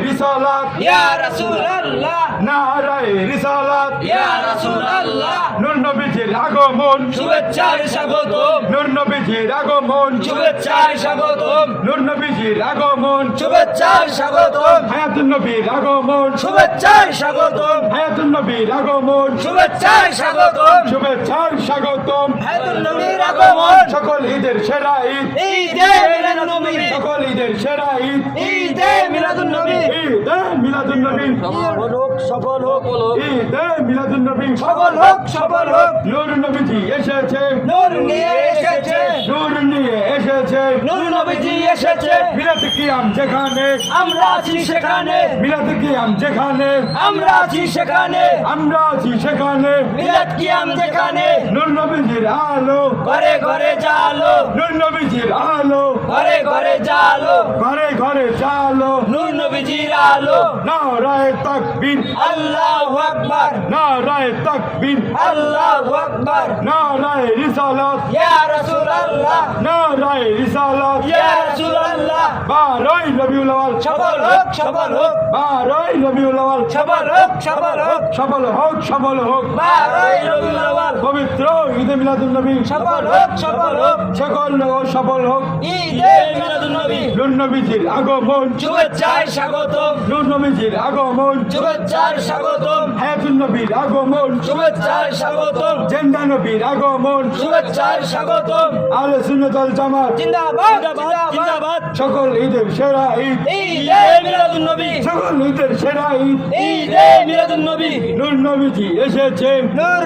রিসালাত ইয়া রাসূলুল্লাহ, নারায়ে রিসালাত ইয়া রাসূলুল্লাহ, নূর নবীজির আগমন শুভেচ্ছার স্বাগতম, নূর নবীজির আগমন শুভেচ্ছার স্বাগতম, নূর নবীজির আগমন শুভেচ্ছার স্বাগতম, হায়াতুন নবীর আগমন শুভেচ্ছার স্বাগতম, হায়াতুন নবীর আগমন শুভেচ্ছার স্বাগতম, শুভেচ্ছার স্বাগতম হায়াতুন নবীর আগমন, সকল ঈদের সেরা ঈদ ঈদে মিলাদুন নবী, সকল ঈদের সেরা ঈদ ঈদে মিলাদুন নবী, ঈদে মিলাদুন নবী সফল হোক, ঈদে মিলাদুন নবী সফল হোক, সফল হোক, নূর নবীজি এসেছে নূর নিয়ে এসেছে, নূর নিয়ে এসেছে নূর নবীজি এসেছে, মিলাদ কিয়াম যেখানে আমরা আছি সেখানে, মিলাদ কিয়াম যেখানে আমরা আছি সেখানে, আমরা আছি সেখানে মিলাদ কিয়াম যেখানে, নূর নবীজির আলো ঘরে ঘরে জালো, নূর নবীজির আলো ঘরে ঘরে জালো, ঘরে ঘরে চালো নূর নবীজির আলো, নারায়ে তাকবীর আল্লাহু আকবার, নারায়ে তাকবীর আল্লাহু আকবার, নারায়ে রিসালাত ইয়া রাসূলুল্লাহ, নারায়ে রিসালাত ইয়া রাসূলুল্লাহ, 12 রবিউল আউয়াল সফল হোক, সফল হোক, 12 রবিউল আউয়াল সফল হোক, সফল হোক, সফল হোক সফল হোক 12 রবিউল আউয়াল, পবিত্র ঈদে মিলাদুন নবী সফল হোক, সফল হোক, সকল লোক সফল হোক ঈদে মিলাদুন নবী, নূর নবীজির আগমন শুভেচ্ছার স্বাগতম, নূর নবীজির আগমন শুভেচ্ছার স্বাগতম, হায়াতুন নবীর আগমন শুভেচ্ছার স্বাগতম, জিন্দা নবীর আগমন শুভেচ্ছার স্বাগতম, আহলে সুন্নাত ওয়াল জামাত জিন্দাবাদ, জিন্দাবাদ, সকল ঈদের সেরা ঈদ ঈদে মিলাদুন নবী, সকল ঈদের সেরা ঈদ ঈদে মিলাদুন নবী, নূর নবীজি এসেছে নূর